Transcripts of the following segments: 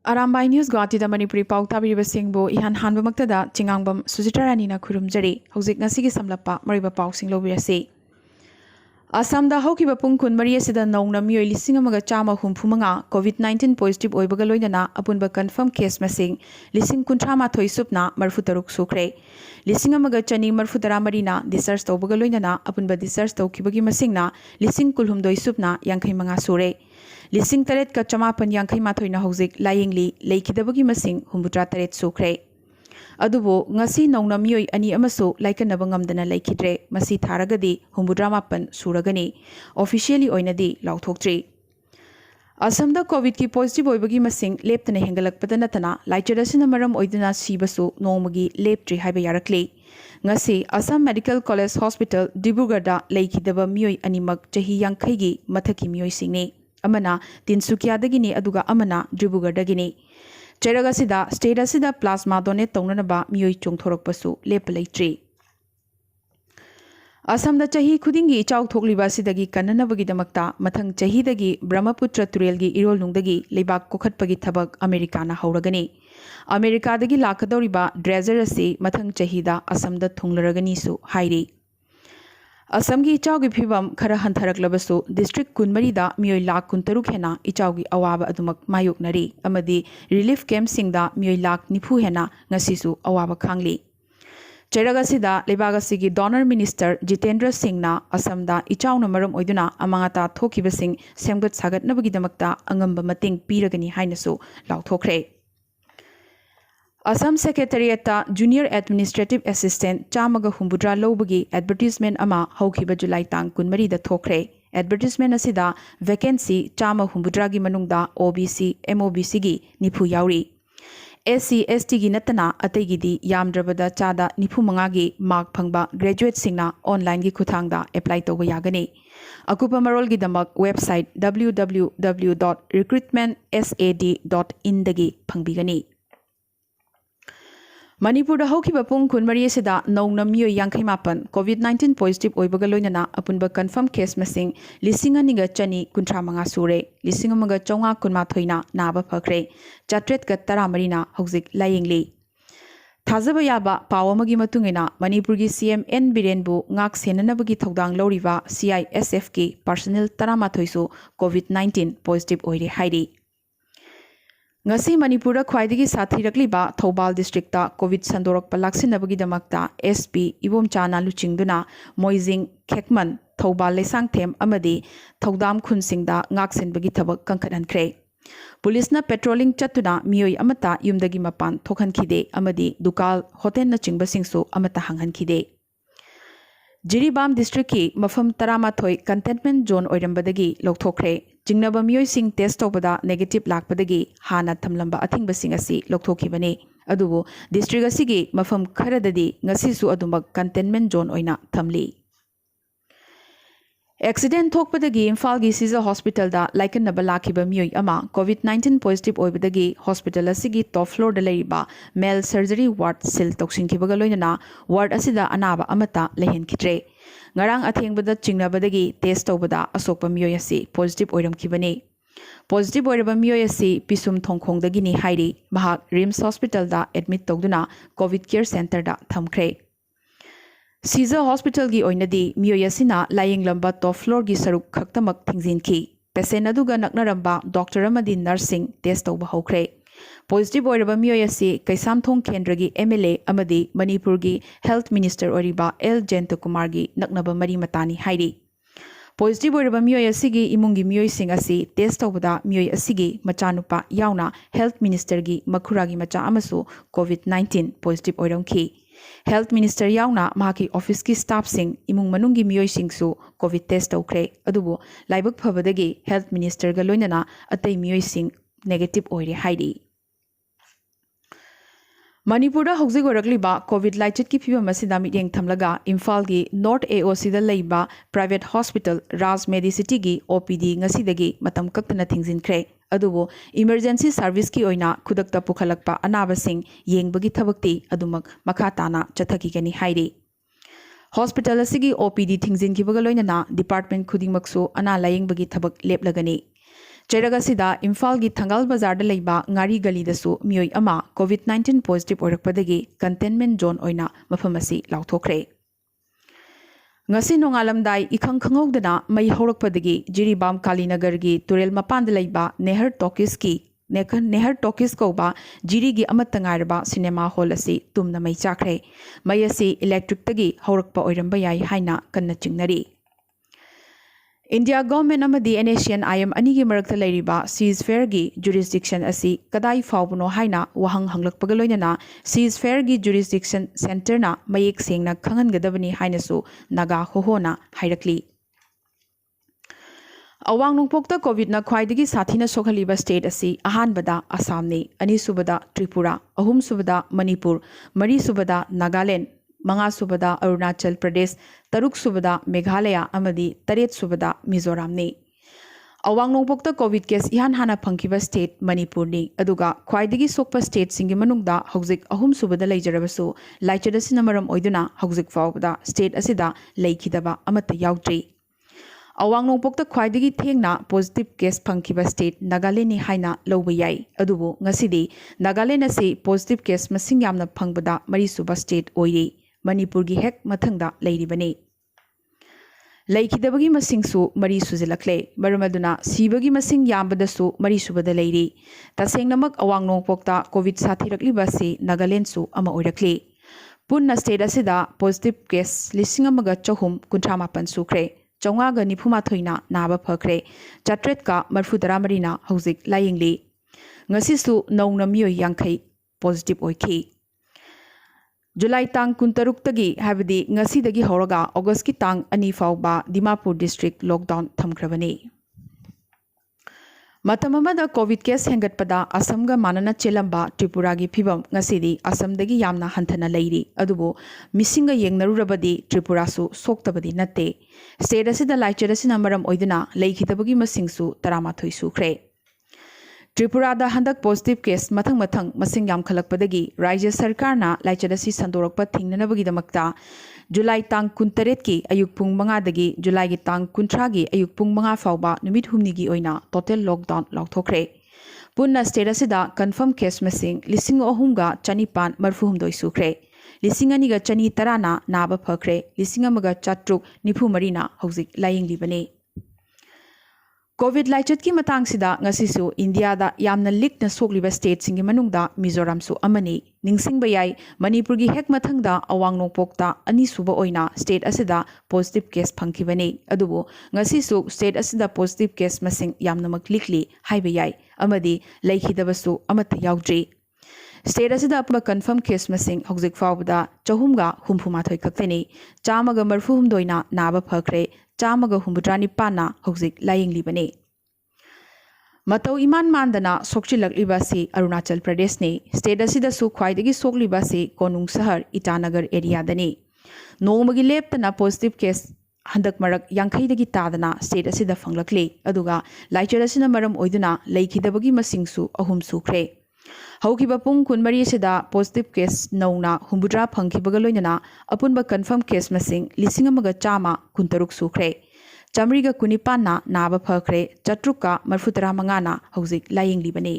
Arambai News Guwahati da Manipuri Pao tabiribasingbu ihan hanbamaktada chingangbam Sujitarani khurumjari hojik ngasigi samlappa mariba pausing lobirasi. Assam da hokiba pung kun mari asida nongna mioi lising amaga chama humphumanga COVID-19 positive oibaga loinana apunba confirm case masing lising kunthra ma thoi supna marfu taruk sukre lising amaga chani marfu tara marina discharge tawbaga loinana apunba discharge tawkibagi masingna lising kulhumdoi supna yankhai manga sure lising taret ka chamapan yankhai ma thoina hojik layingli leikidabagi masing humbutra taret sukre adubo ngasi nongna mioi ani amaso laikanaba ngamdana laikidre masi tharagadi humbudra mapan suragani officially oinadi lauthoktre Assam da covid ki positive oibagi masing leptana hengalakpada natana laichadasina maram oiduna sibasu nongmagi leptri haiba yarakle ngasi Assam Medical College Hospital Dibrugarh da laikidaba mioi animak chahi yankhai mathaki mioi singni amana Tinsukia dagini aduga amana Dibrugarh dagini Cheragasida state asida plasma donate tongnaba mioi chongthorokpasu lepalaitre Assam da chahi khudingi chau thokliba sidagi kannanabagi damakta mathang chahi dagi Brahmaputra turelgi irol nungdagi leibak kokhatpagi thabak America na hauragani America dagi lakadoriba dredger ase mathang chahi da Assam da thunglaragani su hairi Assam ki ichau gi phibam khara hantharaklebasu district kunmari da mioi lakh kuntaruk hena ichau gi awaba adumak mayoknari amadi relief camp singda mioi lakh nifu hena ngasisu awaba khangli Cheragasida lebagasi donor minister Jitendra Singh na Assam da ichau na maram oiduna amangata thokibasing semgat sagat nabagi damakta angamba mating piragani hainasu lauthokre Assam Secretariat ta Junior Administrative Assistant Chamaga Humbudra Lobagi advertisement ama haukiba July tang kunmari da thokre advertisement asida vacancy Chama Humbudra gi manungda OBC MOBC gi nifu yauri SC ST gi natana ategi di yamdrabada chada nifu manga gi mark phangba graduate singna online gi khuthangda apply toba yagani akupa marol gi damak website www.recruitmentsad.in dagi phangbigani Manipur da hokiba pung kunmari asida nongna mioi yankhai mapan COVID-19 positive oibaga loinana apunba confirm case masing lisinga niga chani kunthra manga sure lisinga maga chonga kunma thoina naba phakre chatret ka taramarina hojik layingli Thazaba yaba pawamagi matungina Manipur gi CM N Birenbu ngak senanabagi thodang loriba CISF ki personnel taramathoisu COVID-19 positive oire hairi Ngasi Manipura khwaidagi sathirakliba Thobal district ta COVID sandorok palaksinabagi damakta SP Ibom Chana luchingduna Moizing Khekman Thobal lesang them amadi Thodam khunsingda ngaksenbagi thabak kankhadankhre Police na patrolling chatuna mioi amata yumdagi mapan thokhankhide amadi dukal hotel na chingbasingsu amata hanghankhide Jiribam district ki mafam taramathoi containment zone oirambadagi lokthokre jingnaba mioi sing test tobada negative lakpadagi hana thamlamba athingbasing asi lokthokibane adubu district asigi mafam kharadadi ngasisu adumak containment zone oina thamli Accident thokpadagi Imphal gi Siza Hospital da laikanaba lakiba mioi ama COVID-19 positive oibadagi hospital asigi top floor da leiba male surgery ward sil toksingkibaga loinana ward asida anaba amata lehenkitre ngarang athengbada chingnabadagi test tobada asokpa mioi asi positive oiramkibane positive oiraba mioi asi pisum thongkhongdagi ni hairi mahak Rims Hospital da admit togduna COVID care center da thamkhre Caesar Hospital gi oinadi miyoyasina laying lamba top floor gi saruk khaktamak thingzinki patient aduga naknaramba doctor amadi nursing test tawba hokre positive oiraba miyoyasi kaisamthong kendragi MLA amadi Manipur gi health minister oriba L Jayanta Kumar gi naknaba mari matani hairi positive oiraba miyoyasi gi imungi miyoy sing asi test tawbada miyoy asigi machanupa yauna health minister gi makhuragi macha amasu COVID-19 positive oiramki Health Minister yauna mahaki office ki staff sing imung manungi miyoi singsu COVID test tawkre adubu laibak phabadagi Health Minister ga loinana atay miyoi sing negative oire hairi Manipura hojik orakliba COVID laichit ki phiba masida mityeng thamlaga Imphal gi North AOC da leiba private hospital Raj Medicity gi OPD ngasidagi matam kaktana thingzinkhre adubo emergency service ki oina khudakta pukhalakpa anabasing yengbagi thabakti adumak makha tana chathaki gani hairi hospital asigi OPD thingzin ki bagaloina na department khuding maksu ana layeng bagi thabak leplagani ꯆꯩꯔꯒꯁꯤꯗ ꯏꯝꯐꯥꯜꯒꯤ ꯊꯪꯒꯥꯜ ꯕꯖꯥꯔꯗ ꯂꯩꯕ ꯉꯥꯔꯤ ꯒꯂꯤꯗꯁꯨ ꯃꯤꯑꯣꯏ ꯑꯃ ꯀꯣꯚꯤꯗ-19 positive ꯑꯣꯏꯔꯛꯄꯗꯒꯤ contentment zone ꯑꯣꯏꯅ ꯃꯐꯝ ꯑꯁꯤ ꯂꯥꯎꯊꯣꯛꯈ꯭ꯔꯦ꯫ ngasi nongalamdai ikhang khangowdana mai haurakpadagi Jiribam Kalinagargi Turel Mapanda leiba Nehar Tokis koba Jiri gi amatta ngairaba cinema hall asi tumna mai chakre mai asi electric tagi haurakpa oiramba yai haina kanna chingnari India government amadi NACN IM ani gi marakta leiriba ceasefire gi jurisdiction asi kadai fawbuno haina wahang hanglakpaga loinana ceasefire gi jurisdiction center na mayek sengna khangangadabani haina su naga hohona hairakli Awang nungpokta COVID na khwaidagi sathina sokhaliba state asi ahanbada Assam ni anisubada Tripura ahum subada Manipur mari subada Nagaland manga subada Arunachal Pradesh taruk subada Meghalaya amadi taret subada Mizoram ni Awang nungpokta COVID case ihan hana phangkiba state Manipur ni aduga khwaidagi sokpa state singi manungda hauzik ahum subada leijarabasu laichadasina maram oiduna hauzik fawbada state asida leikhidaba amata yautri Awang nungpokta khwaidagi thengna positive case phangkiba state Nagaland ni haina lowba yai adubu ngasidi Nagaland asi positive case masing yamna phangbada mari suba state oiri Manipur gi hek mathangda leiribani Laikidabagi masingsu mari suzilakle baramaduna sibagi masing yambadasu mari subada leiri tasengnamak awang nungpokta covid sathirakli basi Nagaland su ama oirakli punna state asida positive case lisingamaga chahum kuntramapan sukre Chongaga nipuma thoina naba phakre chatret ka marfudara marina hauzik layingli ngasisu nongna miyoi yangkhai positive oikhi July tang kuntaruk tagi habidi ngasi dagi horaga August ki tang ani fawba Dimapur district lockdown thamkhrabani Matamamada COVID case hengatpada Assamga manana chelamba Tripura gi phibam ngasidi Assam dagi yamna hanthana leiri adubu misinga yengnarurabadi Tripura su soktabadi natte state asida laichadasina maram oiduna leikhidabagi masingsu 13 sukre Tripura da handak positive case mathang masing yam khalakpadagi Rajya Sarkarna laichadasi sandorakpa thingnanabagi damakta July tang 19 ki ayuk pung 5 dagi July gi tang 30 gi ayuk pung 5 fawba numit humni gi oina total lockdown lauthokre punna state asida confirm case masing 3,300 marfuhumdoi sukre 2,210 na naba phakre 1,493 na hauzik layinglibani COVID laichot ki matang sida ngasisu India da yamna likna sokliba state singi manungda Mizoram su amani ningsing bayai Manipur gi hek mathang da awang nongpokta ani suba oina state asida positive case phangkibani adubu ngasisu state asida positive case masing yamna maklikli haibayai amadi leikhidabasu amata yaudri state asida apba confirm case masing hauzik fawbada chahumga humfumathoi kakteni chamaga marfuhumdoina naba phakre chamaga humbudrani pana hauzik layinglibani Matau iman mandana sokchilakliba Arunachal Pradesh ni state asida su khwaidagi sokliba Konung Sahar Itanagar area dani nomagi leptana positive case handak marak yangkhaidagi tadana state asida fanglakli aduga laichadasina maram oiduna leikhidabagi masingsu ahum sukre Haukiba pung kunmari sida positive case nauna humbudra phangkibaga loinana apunba confirm case masing 1,136 sukre Chamriga kunipana naba phakre chatruka marfutara mangana hauzik layinglibani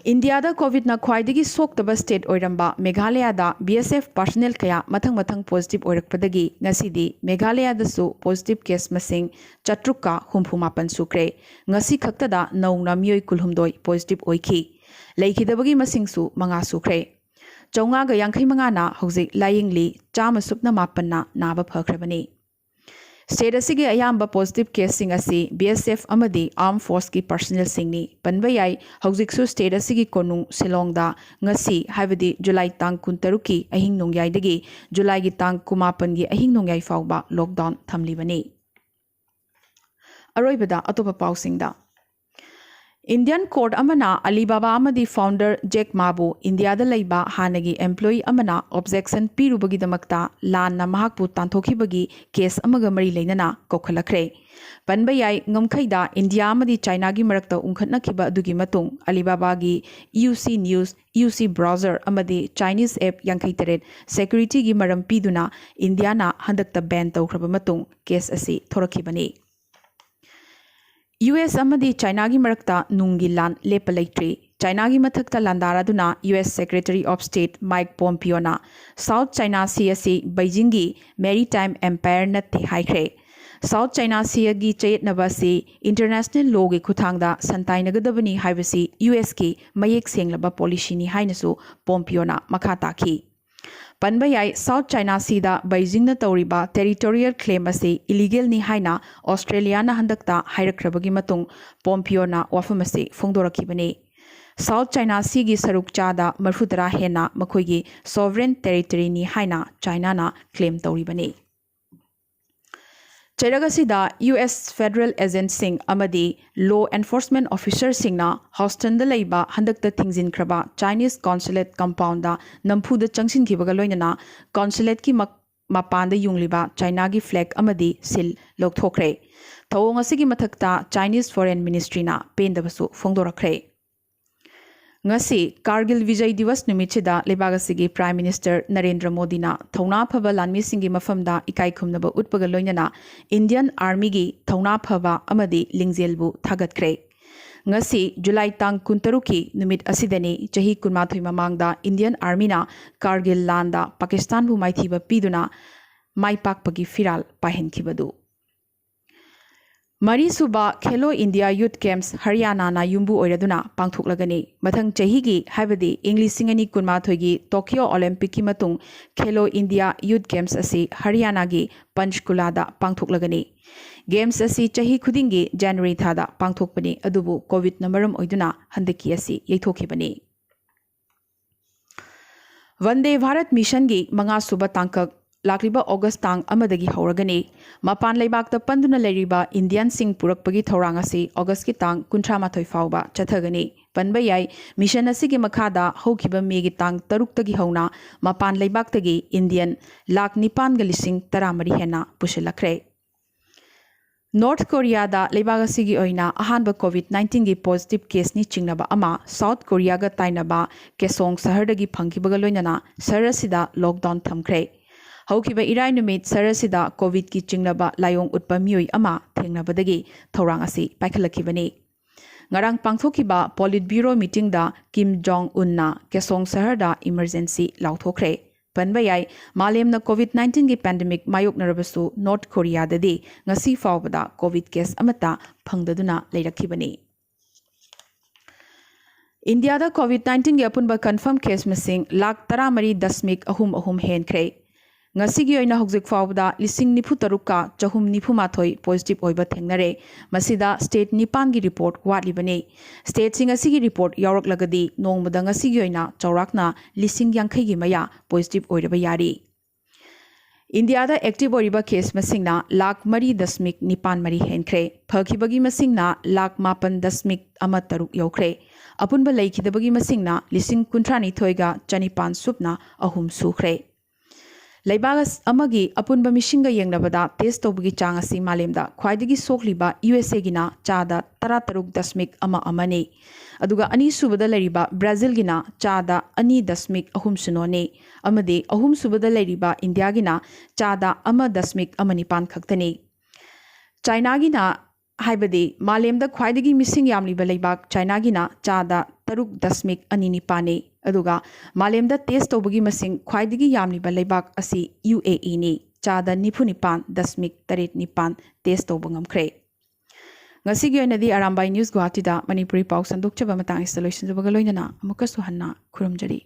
India da COVID na khwaidagi soktaba state oiramba Meghalaya da BSF personnel kaya mathang positive oirakpadagi ngasidi Meghalaya da su positive case masing chatruka humfumapan sukre ngasi khakta da nauna miyoi kulhumdoi positive oikhi leikhidabagi masingsu manga sukre Chongaga yangkhai mangana hauzik layingli chama supna mapanna naba phakrabani State asigi ayamba positive case sing asi BSF amadi armed force ki personnel singni panbayai haujiksu state asigi konung Silongda ngasi habidi July tang 13 ki ahing nongyai dagi July gi tang 9 gi ahing nongyai fawba lockdown thamlibani Aroibada atopa pausingda Indian court amana Alibaba amadi founder Jack Mabu India da laiba hanagi employee amana objection pirubagi damakta lanna mahakpu tanthokibagi case amaga mari leinana kokhalakre panbayai ngamkhaida India amadi China gi marakta ungkhatna khiba adugi matung Alibaba gi UC News UC browser amadi Chinese app yangkhai teret security gi maram piduna India na handakta ban tawkhraba matung case asi thorakhibani US amadi China gi marakta nungi lan lepa leitri. China gi mathakta landaraduna US Secretary of State Mike Pompeo na South China Sea asi Beijing gi maritime empire natte haikre. South China Sea gi chayetnaba si international law gi khuthangda santainagadabani haibasi US ki mayek senglaba policy ni hainasu Pompeo na makha takhi. Panbayai South China Sea da Beijing na tauriba territorial claim ase illegal ni haina Australia na handakta hairakhrabagi matung Pompeo na wafam ase phongdorakibani. South China Sea gi saruk chada marfutara hena makhoigi sovereign territory ni haina China na claim tauribani. Cheragasida US Federal Agents sing amadi law enforcement officers singna Houston da leiba handakta thingzin kraba Chinese consulate compound da nampu da changsin kibaga loinana consulate ki mapanda yungliba China gi flag amadi sil lokthokre thawong asigi mathakta Chinese Foreign Ministry na pendabasu phongdorakre. Ngasi Kargil Vijay Divas numitchida lebagasigi Prime Minister Narendra Modi na thawna phaba lanmi singi mafamda ikai khumnaba utpaga loinana Indian Army gi thawna phaba amadi lingjelbu thagatkre. Ngasi July tang kuntaruki numit asidani chahi kunmathoi mamangda Indian Army na Kargil landa Pakistan bu maithiba piduna maipakpagi firal pahenkhibadu. Mari suba Khelo India Youth Games Haryana na yumbu oiraduna pangthoklagani mathang chahigi haibadi English singani kunmathoi gi Tokyo Olympic ki matung Khelo India Youth Games asi Haryana gi Panchkula da pangthoklagani Games asi chahi khudingi January thada pangthokpani adubu COVID na maram oiduna handaki asi yeithokibani. Vande Bharat Mission gi manga suba tangkak Lakriba August tang amadagi hauragani mapan leibakta panduna leriba Indian sing purakpagi thorangasi August ki tang kuntramathoi fauba chathagani panbayai mission asigi makhada hokiba megi tang taruktagi hauna mapan leibaktagi Indian lak nipan galising taramari hena pushilakre. North Korea da leibagasigi oina ahanba COVID-19 gi positive case ni chingnaba ama South Korea ga tainaba Kesong sahardagi phangkibaga loinana sarasida lockdown thamkre. Haukiba irai numit sarasida COVID ki chingnaba layong utpa miyoi ama thengnabadagi thorang asi paikhalakibani. Ngarang pangthokiba Politburo meeting da Kim Jong Un na Kesong Sahar da emergency lauthokre. Panbayai malemna COVID-19 ki pandemic mayok narabasu North Korea dadi ngasi fawbada COVID case amata phangdaduna leirakibani. India da COVID-19 ki apunba confirm case missing lakh taramari dasmik ahum henkre. Ngasigi oina hojik fawda lising nifu taruka chahum nifu mathoi positive oiba thengnare masida state nipan gi report watlibani state sing asigi report yawrak lagadi nongmada ngasigi oina chawrakna lising yankhai gi maya positive oiraba yari India da active oiba case masingna lakh mari dasmik nipan mari henkre phakibagi masingna lakh mapan dasmik ama taruk yawkre apunba leikidabagi masingna lising kuntrani thoiga chanipan supna ahum sukhre Leibagas amagi apunba mishinga yengnabada test tobagi chang asi malemda khwaidagi sokliba USA gina chada 13.ama amane aduga ani subada leriba Brazil gina chada 2.3 ne amade ahum subada leriba India gina chada 1.amanipan khaktani China gina haibadi malemda khwaidagi missing yamliba leibak China gina chada 3.2 ne aduga malemda test tobagi masing khwaidagi yamliba leibak asi UAE ni chada 9.9 test tobangamkre ngasigi oinadi Arambai News Guwahati da Manipuri Pao sandokchaba matang installation jabagaloinana amukasu hanna khurumjari